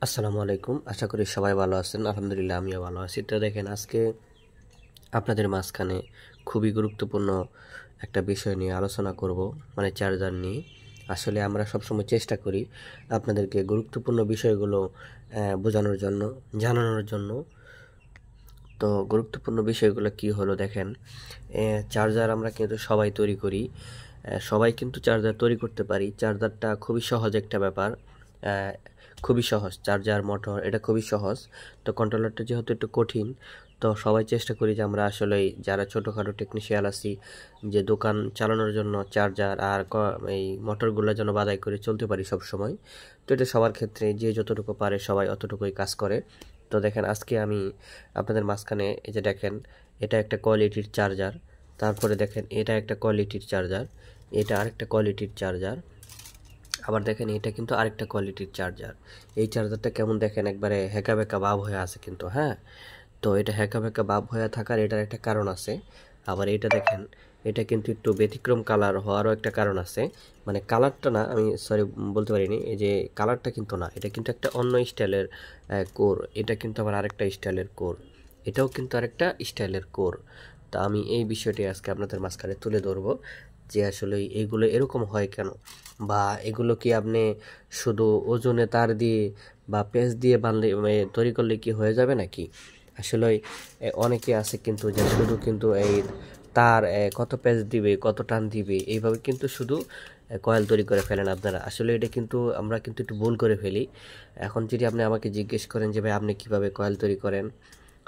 আসসালামু আলাইকুম। আশা করি সবাই ভালো আছেন। আলহামদুলিল্লাহ আমিও ভালো আছি। তো দেখেন আজকে আপনাদের মাঝখানে খুবই গুরুত্বপূর্ণ একটা বিষয় নিয়ে আলোচনা করব, মানে চার্জার নিয়ে। আসলে আমরা সবসময় চেষ্টা করি আপনাদেরকে গুরুত্বপূর্ণ বিষয়গুলো বোঝানোর জন্য, জানানোর জন্য। তো গুরুত্বপূর্ণ বিষয়গুলো কি হলো দেখেন, চার্জার আমরা কিন্তু সবাই তৈরি করি। সবাই কিন্তু চার্জার তৈরি করতে পারি। চার্জারটা খুবই সহজ একটা ব্যাপার। আহ, খুবই সহজ, চার্জার মোটর এটা খুবই সহজ। তো কন্ট্রোলারটা যেহেতু একটু কঠিন, তো সবাই চেষ্টা করি যে আমরা আসলে যারা ছোটোখাটো টেকনিশিয়ান আছি, যে দোকান চালানোর জন্য চার্জার আর এই মোটরগুলো যেন বাদাই করে চলতে পারি সব সময়। তো এটা সবার ক্ষেত্রে যে যতটুকু পারে সবাই অতটুকুই কাজ করে। তো দেখেন আজকে আমি আপনাদের মাঝখানে এই যে দেখেন, এটা একটা কোয়ালিটির চার্জার। তারপরে দেখেন এটা একটা কোয়ালিটির চার্জার, এটা আরেকটা কোয়ালিটির চার্জার। আবার দেখেন এটা কিন্তু আরেকটা কোয়ালিটির চার্জার। এই চার্জারটা কেমন দেখেন, একবারে হ্যাকা ব্যাকা ভাব হয়ে আছে কিন্তু, হ্যাঁ। তো এটা হ্যাকা ব্যাকা ভাব হয়ে থাকার এটার একটা কারণ আছে। আবার এটা দেখেন, এটা কিন্তু একটু ব্যতিক্রম কালার হওয়ারও একটা কারণ আছে। মানে কালারটা না, আমি সরি বলতে পারিনি, এই যে কালারটা কিন্তু না, এটা কিন্তু একটা অন্য স্টাইলের কোর। এটা কিন্তু আবার আরেকটা স্টাইলের কোর, এটাও কিন্তু আরেকটা স্টাইলের কোর। তা আমি এই বিষয়টি আজকে আপনাদের মাঝখানে তুলে ধরবো, যে আসলে এগুলো এরকম হয় কেন, বা এগুলো কি আপনি শুধু ওজনে তার দিয়ে বা পেঁচ দিয়ে বানলে তৈরি করলে কি হয়ে যাবে নাকি। আসলে অনেকে আছে কিন্তু যে শুধু কিন্তু এই তার কত পেঁচ দিবে, কত টান দিবে, এইভাবে কিন্তু শুধু কয়েল তৈরি করে ফেলেন আপনারা। আসলে এটা কিন্তু আমরা কিন্তু একটু ভুল করে ফেলি। এখন যদি আপনি আমাকে জিজ্ঞেস করেন যে ভাই আপনি কিভাবে কয়েল তৈরি করেন,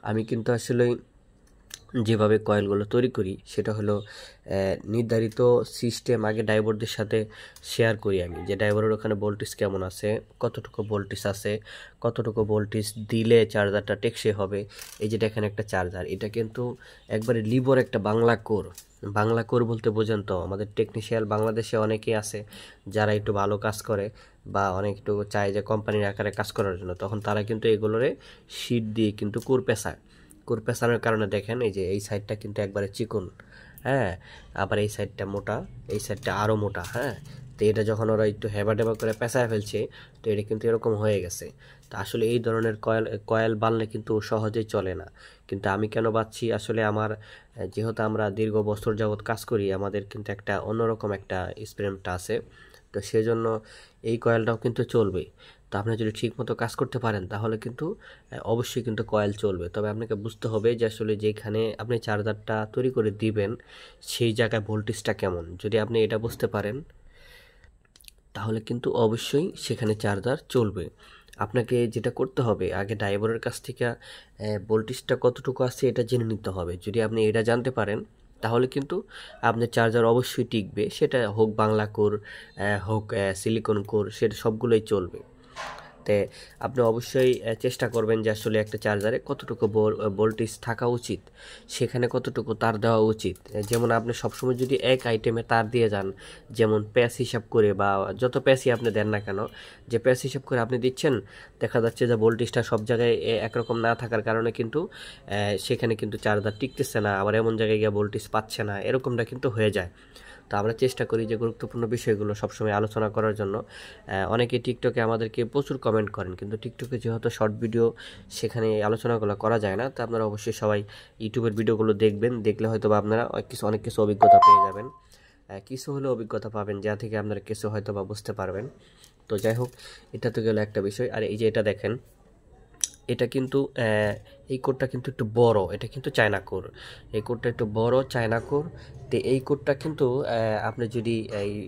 আমি কিন্তু আসলে যেভাবে কয়েলগুলো তৈরি করি সেটা হলো নির্ধারিত সিস্টেম আগে ড্রাইভারদের সাথে শেয়ার করি আমি, যে ড্রাইভারের ওখানে ভোল্টেজ কেমন আছে, কতটুকু ভোল্টেজ আছে, কতটুকু ভোল্টেজ দিলে চার্জারটা টেকসই হবে। এই যে দেখেন একটা চার্জার, এটা কিন্তু একবারে লিভর একটা বাংলা কোর। বাংলা কোর বলতে বোঝেন তো, আমাদের টেকনিশিয়াল বাংলাদেশে অনেকেই আছে যারা একটু ভালো কাজ করে বা অনেক একটু চায় যে কোম্পানির আকারে কাজ করার জন্য, তখন তারা কিন্তু এগুলোরে শীট দিয়ে কিন্তু কোর পেঁচায়। কোর পেঁচানোর কারণে দেখেন এই যে এই সাইডটা কিন্তু একবারে চিকন, হ্যাঁ। আবার এই সাইডটা মোটা, এই সাইডটা আরও মোটা, হ্যাঁ। তো এটা যখন ওরা একটু হেবা টেবা করে পেঁচায় ফেলছে, তো এটা কিন্তু এরকম হয়ে গেছে। তো আসলে এই ধরনের কয়েল কয়েল বানলে কিন্তু সহজেই চলে না। কিন্তু আমি কেন বাঁধছি, আসলে আমার যেহেতু আমরা দীর্ঘ বছর যাবৎ কাজ করি, আমাদের কিন্তু একটা অন্যরকম একটা এক্সপেরিমেন্টটা আছে। তো সেজন্য এই কয়েলটাও কিন্তু চলবে। তো আপনি যদি ঠিকমতো কাজ করতে পারেন তাহলে কিন্তু অবশ্যই কিন্তু কয়েল চলবে। তবে আপনাকে বুঝতে হবে যে আসলে যেখানে আপনি চার্জারটা তৈরি করে দিবেন সেই জায়গায় ভোল্টেজটা কেমন। যদি আপনি এটা বুঝতে পারেন তাহলে কিন্তু অবশ্যই সেখানে চার্জার চলবে। আপনাকে যেটা করতে হবে, আগে ড্রাইভারের কাছ থেকে ভোল্টেজটা কতটুকু আছে এটা জেনে নিতে হবে। যদি আপনি এটা জানতে পারেন তাহলে কিন্তু আপনার চার্জার অবশ্যই টিকবে। সেটা হোক বাংলা কোর, হোক সিলিকন কোর, সেটা সবগুলোই চলবে। তে আপনি অবশ্যই চেষ্টা করবেন যে আসলে একটা চার্জারে কতটুকু ভোল্টেজ থাকা উচিত, সেখানে কতটুকু তার দেওয়া উচিত। যেমন আপনি সবসময় যদি এক আইটেমে তার দিয়ে যান, যেমন প্যাচ হিসাব করে বা যত প্যাচই আপনি দেন না কেন, যে প্যাচ হিসাব করে আপনি দিচ্ছেন, দেখা যাচ্ছে যে ভোল্টেজটা সব জায়গায় একরকম না থাকার কারণে কিন্তু সেখানে কিন্তু চার্জার টিকতেছে না, আবার এমন জায়গায় গিয়ে ভোল্টেজ পাচ্ছে না, এরকমটা কিন্তু হয়ে যায়। তো আমরা চেষ্টা করি যে গুরুত্বপূর্ণ বিষয়গুলো সবসময় আলোচনা করার জন্য। অনেকে টিকটকে আমাদেরকে প্রচুর কমেন্ট করেন, কিন্তু টিকটকে যেহেতু শর্ট ভিডিও, সেখানে এই আলোচনাগুলো করা যায় না। তো আপনারা অবশ্যই সবাই ইউটিউবের ভিডিওগুলো দেখবেন, দেখলে হয়তো বা আপনারা অনেক কিছু অভিজ্ঞতা পেয়ে যাবেন। কিছু হলেও অভিজ্ঞতা পাবেন, যা থেকে আপনারা কিছু হয়তো বা বুঝতে পারবেন। তো যাই হোক, এটা তো গেল একটা বিষয়। আর এই যে এটা দেখেন, এটা কিন্তু এই কোডটা কিন্তু একটু বড়, এটা কিন্তু চায়না কোর। এই কোডটা একটু বড় চায়না কোর। তো এই কোডটা কিন্তু আপনি যদি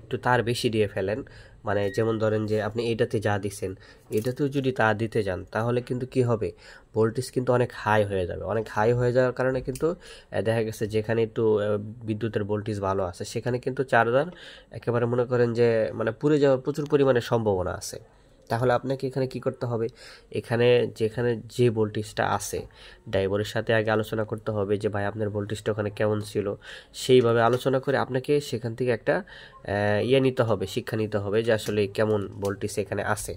একটু তার বেশি দিয়ে ফেলেন, মানে যেমন ধরেন যে আপনি এইটাতে যা দিচ্ছেন এটাতেও যদি তার দিতে যান, তাহলে কিন্তু কি হবে, ভোল্টেজ কিন্তু অনেক হাই হয়ে যাবে। অনেক হাই হয়ে যাওয়ার কারণে কিন্তু দেখা গেছে যেখানে একটু বিদ্যুতের ভোল্টেজ ভালো আছে সেখানে কিন্তু চার্জার একেবারে মনে করেন যে মানে পুড়ে যাওয়ার প্রচুর পরিমাণে সম্ভাবনা আছে। তাহলে আপনাকে এখানে কি করতে হবে, এখানে যেখানে যে ভোল্টেজটা আছে, ড্রাইভারের সাথে আগে আলোচনা করতে হবে যে ভাই আপনার ভোল্টেজটা ওখানে কেমন ছিল। সেইভাবে আলোচনা করে আপনাকে সেখান থেকে একটা নিতে হবে, শিক্ষা নিতে হবে যে আসলে কেমন ভোল্টেজ এখানে আছে।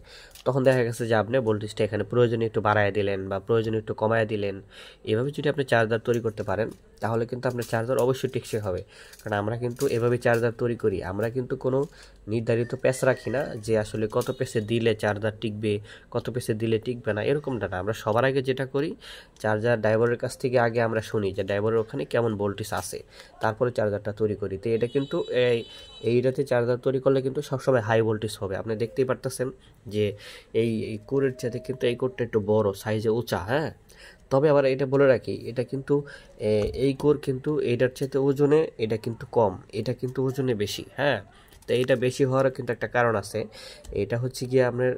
তখন দেখা গেছে যে আপনি ভোল্টেজটা এখানে প্রয়োজনে একটু বাড়ায় দিলেন বা প্রয়োজনে একটু কমায় দিলেন। এভাবে যদি আপনি চার্জার তৈরি করতে পারেন তাহলে কিন্তু আপনার চার্জার অবশ্যই টেকসই হবে। কারণ আমরা কিন্তু এভাবে চার্জার তৈরি করি, আমরা কিন্তু কোনো নির্ধারিত প্যাচ রাখি না যে আসলে কত প্যাচে দিলে চার্জার টিকবে, কত পিসে দিলে টিকবে না, এরকমটা না। আমরা সবার আগে যেটা করি, চার্জার ড্রাইভারের কাছ থেকে আগে আমরা শুনি যে ড্রাইভারের ওখানে কেমন ভোল্টেজ আছে, তারপরে চার্জারটা তৈরি করি। তো এটা কিন্তু এইটাতে চার্জার তৈরি করলে কিন্তু সবসময় হাই ভোল্টেজ হবে। আপনি দেখতেই পারতেছেন যে এই কোরের চাইতে কিন্তু এই কোরটা একটু বড় সাইজে উঁচা, হ্যাঁ। তবে আবার এটা বলে রাখি, এটা কিন্তু এই কোর কিন্তু এটার চাইতে ওজনে এটা কিন্তু কম, এটা কিন্তু ওজনে বেশি, হ্যাঁ। তো এটা বেশি হওয়ার কিন্তু একটা কারণ আছে। এটা হচ্ছে গিয়ে আপনার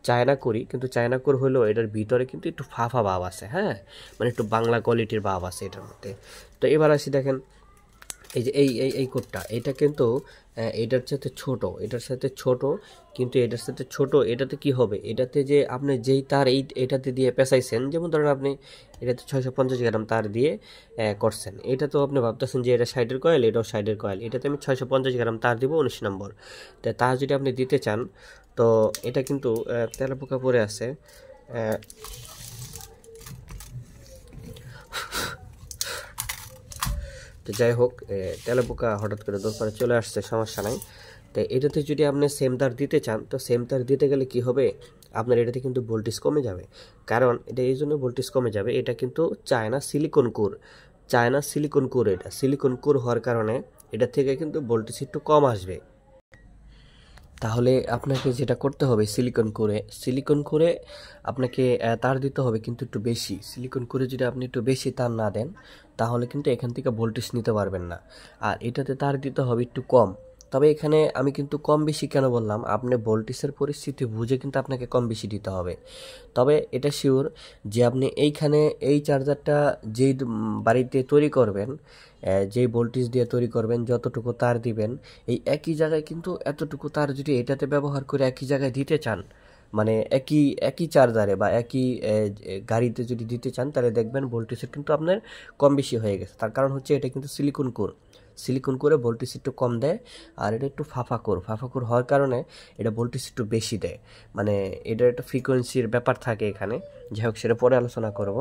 চায়না করি, কিন্তু চায়না কোর হলেও এটার ভিতরে কিন্তু একটু ফাফা ভাব আছে, হ্যাঁ, মানে একটু বাংলা কোয়ালিটির ভাব আছে এটার মধ্যে। তো এবার আসি, দেখেন এই যে এই কোডটা, এটা কিন্তু এটার সাথে ছোট, এটার সাথে ছোট, কিন্তু এটার সাথে ছোট। এটাতে কি হবে, এটাতে যে আপনি যেই তার এটাতে দিয়ে পেঁচাইছেন, যেমন ধরেন আপনি এটাতে 650 গ্রাম তার দিয়ে করছেন, এটা তো আপনি ভাবতেছেন যে এটা সাইডের কয়েল, এটাও সাইডের কয়েল, এটাতে আমি 650 গ্রাম তার দিব 19 নম্বর। তো তার যদি আপনি দিতে চান, তো এটা কিন্তু তেলাপোকা পড়ে আছে। তো যাই হোক, তেলাপোকা হঠাৎ করে দরকারে চলে আসছে, সমস্যা নাই। তো এটাতে যদি আপনি সেম তার দিতে চান, তো সেম তার দিতে গেলে কি হবে, আপনার এটাতে কিন্তু ভোল্টেজ কমে যাবে। কারণ এটা এই জন্য ভোল্টেজ কমে যাবে, এটা কিন্তু China silicon core, China silicon core, এটা সিলিকন কোর হওয়ার কারণে এটা থেকে কিন্তু ভোল্টেজ একটু কম আসবে। তাহলে আপনাকে যেটা করতে হবে, সিলিকন করে আপনাকে তার দিতে হবে কিন্তু একটু বেশি। সিলিকন করে যদি আপনি একটু বেশি তার না দেন, তাহলে কিন্তু এখান থেকে ভোল্টেজ নিতে পারবেন না। আর এটাতে তার দিতে হবে একটু কম। তবে এখানে আমি কিন্তু কম বেশি কেন বললাম, আপনি ভোল্টেজের পরিস্থিতি বুঝে কিন্তু আপনাকে কম বেশি দিতে হবে। তবে এটা শিওর যে আপনি এইখানে এই চার্জারটা যেই বাড়িতে তৈরি করবেন, যেই ভোল্টেজ দিয়ে তৈরি করবেন, যতটুকু তার দিবেন, এই একই জায়গায় কিন্তু এতটুকু তার যদি এটাতে ব্যবহার করে একই জায়গায় দিতে চান, মানে একই চার্জারে বা একই গাড়িতে যদি দিতে চান, তাহলে দেখবেন ভোল্টেজের কিন্তু আপনার কম বেশি হয়ে গেছে। তার কারণ হচ্ছে এটা কিন্তু সিলিকন করে ভোল্টেজ একটু কম দেয়, আর এটা একটু ফাফা কোর হওয়ার কারণে এটা ভোল্টেজ একটু বেশি দেয়। মানে এটার একটা ফ্রিকোয়েন্সির ব্যাপার থাকে এখানে, যাই হোক সেটা পরে আলোচনা করব।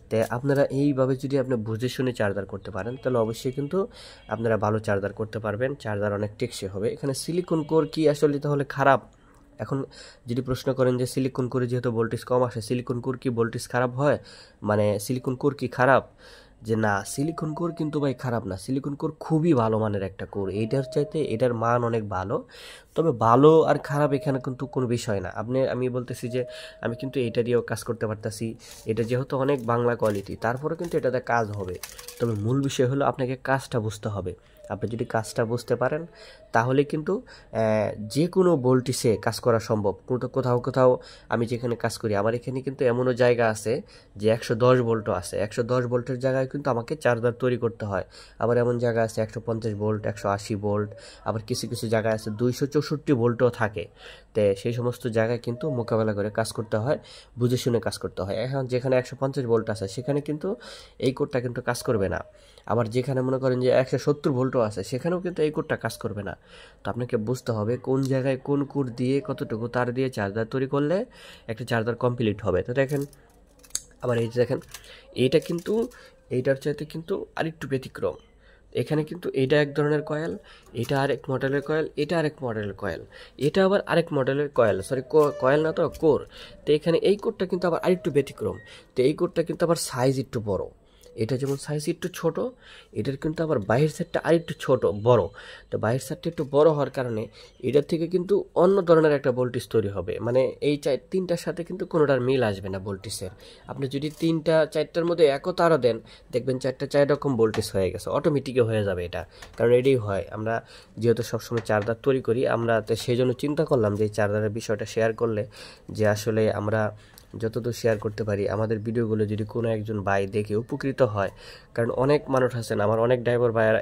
তো আপনারা এইভাবে যদি আপনি বুঝে শুনে চার্জার করতে পারেন, তাহলে অবশ্যই কিন্তু আপনারা ভালো চার্জার করতে পারবেন, চার্জার অনেক টেকসই হবে। এখানে সিলিকন কোর কি আসলে তাহলে খারাপ? এখন যদি প্রশ্ন করেন যে সিলিকন কোরে যেহেতু ভোল্টেজ কম আসে, সিলিকন কোর কি ভোল্টেজ খারাপ হয়, মানে সিলিকন কোর কি খারাপ? যে না, সিলিকন কোর কিন্তু ভাই খারাপ না, সিলিকন কোর খুবই ভালো মানের একটা কোর, এইটার চাইতে এটার মান অনেক ভালো। তবে ভালো আর খারাপ এখানে কিন্তু কোনো বিষয় না। আমি বলতেছি যে আমি কিন্তু এটা দিয়েও কাজ করতে পারতেছি, এটা যেহেতু অনেক বাংলা কোয়ালিটি, তারপরে কিন্তু এটাতে কাজ হবে। তবে মূল বিষয় হলো আপনাকে কাজটা বুঝতে হবে। আপনি যদি কাজটা বুঝতে পারেন, তাহলে কিন্তু যে কোনো ভোল্টেজে কাজ করা সম্ভব। কোথাও আমি যেখানে কাজ করি, আমার এখানে কিন্তু এমনও জায়গা আছে যে 110 ভোল্টও আছে, 110 ভোল্টের জায়গায় কিন্তু আমাকে চার্জার তৈরি করতে হয়। আবার এমন জায়গা আছে 150 ভোল্ট, 180 ভোল্ট, আবার কিছু জায়গায় আছে 264 ভোল্টও থাকে। তো সেই সমস্ত জায়গায় কিন্তু মোকাবেলা করে কাজ করতে হয়, বুঝে শুনে কাজ করতে হয়। এখন যেখানে 150 ভোল্ট আছে, সেখানে কিন্তু এই কোডটা কিন্তু কাজ করবে না। আবার যেখানে মনে করেন যে 170 ভোল্টও আছে, সেখানেও কিন্তু এই কোডটা কাজ করবে না। তো আপনাকে বুঝতে হবে কোন জায়গায় কোন কোড দিয়ে কতটুকু তার দিয়ে চার্জার তৈরি করলে একটা চার্জার কমপ্লিট হবে। তো দেখেন, আবার এই যে দেখেন, এইটা কিন্তু এইটার চাইতে কিন্তু আরেকটু ব্যতিক্রম। এখানে কিন্তু এটা এক ধরনের কয়েল, এটা আরেক মডেলের কয়েল, এটা আরেক মডেলের কয়েল, এটা আবার আরেক মডেলের কয়েল, সরি কয়েল না তো কোর। তো এখানে এই কোডটা কিন্তু আবার আরেকটু ব্যতিক্রম। তো এই কোডটা কিন্তু আবার সাইজ একটু বড়, এটা যেমন সাইজ একটু ছোট, এটার কিন্তু আবার বাইরের সাইডটা আরেকটু বড়। তো বাইরের সাইডটা একটু বড় হওয়ার কারণে এটার থেকে কিন্তু অন্য ধরনের একটা ভোল্টেজ তৈরি হবে। মানে এই তিনটার সাথে কিন্তু কোনোটার মিল আসবে না ভোল্টেজের। আপনি যদি 4টার মধ্যে একও তারও দেন, দেখবেন 4 রকম ভোল্টেজ হয়ে গেছে, অটোমেটিকই হয়ে যাবে এটা। কারণ এটাই হয়, আমরা যেহেতু সবসময় চার্জার তৈরি করি, আমরা তো সেই জন্য চিন্তা করলাম যে এই চার্জারের বিষয়টা শেয়ার করলে, যে আসলে আমরা যতদূর শেয়ার করতে পারি, আমাদের ভিডিওগুলো যদি কোনো একজন ভাই দেখে উপকৃত হয়। কারণ অনেক মানুষ আছেন, আমার অনেক ড্রাইভার ভাইয়েরা,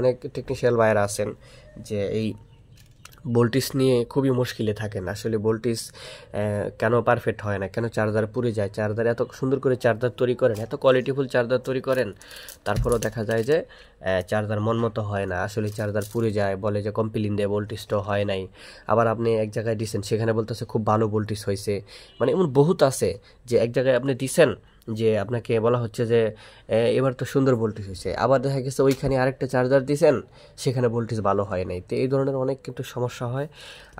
অনেক টেকনিশিয়াল ভাইয়েরা আছেন যে এই ভোল্টেজ নিয়ে খুবই মুশকিলে থাকেন। আসলে ভোল্টেজ কেন পারফেক্ট হয় না, কেন চার্জার পুড়ে যায়, চার্জার এত সুন্দর করে চার্জার তৈরি করেন, এত কোয়ালিটিফুল চার্জার তৈরি করেন, তারপরেও দেখা যায় যে চার্জার মন মতো হয় না, আসলে চার্জার পুড়ে যায়, বলে যে কমপ্লেইন দেয় ভোল্টেজটা হয় নাই। আবার আপনি এক জায়গায় দিচ্ছেন, সেখানে বলতেছে খুব ভালো ভোল্টেজ হয়েছে। মানে এমন বহুত আছে যে এক জায়গায় আপনি দিচ্ছেন, যে আপনাকে বলা হচ্ছে যে এবার তো সুন্দর ভোল্টেজ হয়েছে, আবার দেখা গেছে ওইখানে আরেকটা চার্জার দিয়েছেন, সেখানে ভোল্টেজ ভালো হয় নাই। তো এই ধরনের অনেক কিন্তু সমস্যা হয়,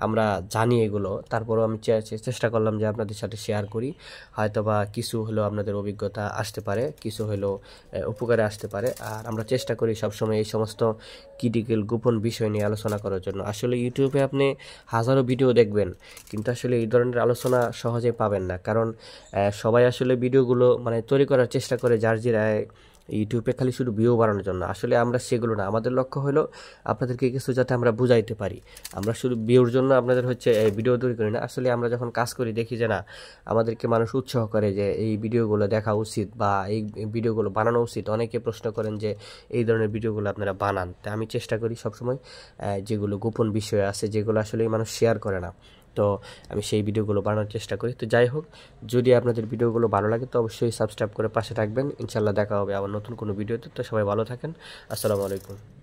আমরা জানি এগুলো। তারপরেও আমি চেষ্টা করলাম যে আপনাদের সাথে শেয়ার করি, হয়তো বা কিছু হলেও আপনাদের অভিজ্ঞতা আসতে পারে, কিছু হলেও উপকারে আসতে পারে। আর আমরা চেষ্টা করি সবসময় এই সমস্ত ক্রিটিক্যাল গোপন বিষয় নিয়ে আলোচনা করার জন্য। আসলে ইউটিউবে আপনি হাজারো ভিডিও দেখবেন, কিন্তু আসলে এই ধরনের আলোচনা সহজে পাবেন না, কারণ সবাই আসলে ভিডিওগুলো মানে তৈরি করার চেষ্টা করে যার জিরায় ইউটিউবে খালি শুধু ভিউ বানানোর জন্য। আসলে আমরা সেগুলো না, আমাদের লক্ষ্য হলো আপনাদেরকে কিছু যাতে আমরা বুঝাইতে পারি। আমরা শুধু ভিউর জন্য আপনাদের হচ্ছে ভিডিও তৈরি করি না, আসলে আমরা যখন কাজ করি দেখি যে না, আমাদেরকে মানুষ উৎসাহ করে যে এই ভিডিওগুলো দেখা উচিত বা এই ভিডিওগুলো বানানো উচিত। অনেকে প্রশ্ন করেন যে এই ধরনের ভিডিওগুলো আপনারা বানান, তাই আমি চেষ্টা করি সবসময় যেগুলো গোপন বিষয় আছে, যেগুলো আসলে মানুষ শেয়ার করে না, তো আমি সেই ভিডিওগুলো বানানোর চেষ্টা করি। তো যাই হোক, যদি আপনাদের ভিডিওগুলো ভালো লাগে তো অবশ্যই সাবস্ক্রাইব করে পাশে থাকবেন। ইনশাল্লাহ দেখা হবে আবার নতুন কোনো ভিডিওতে। তো সবাই ভালো থাকেন, আসসালামু আলাইকুম।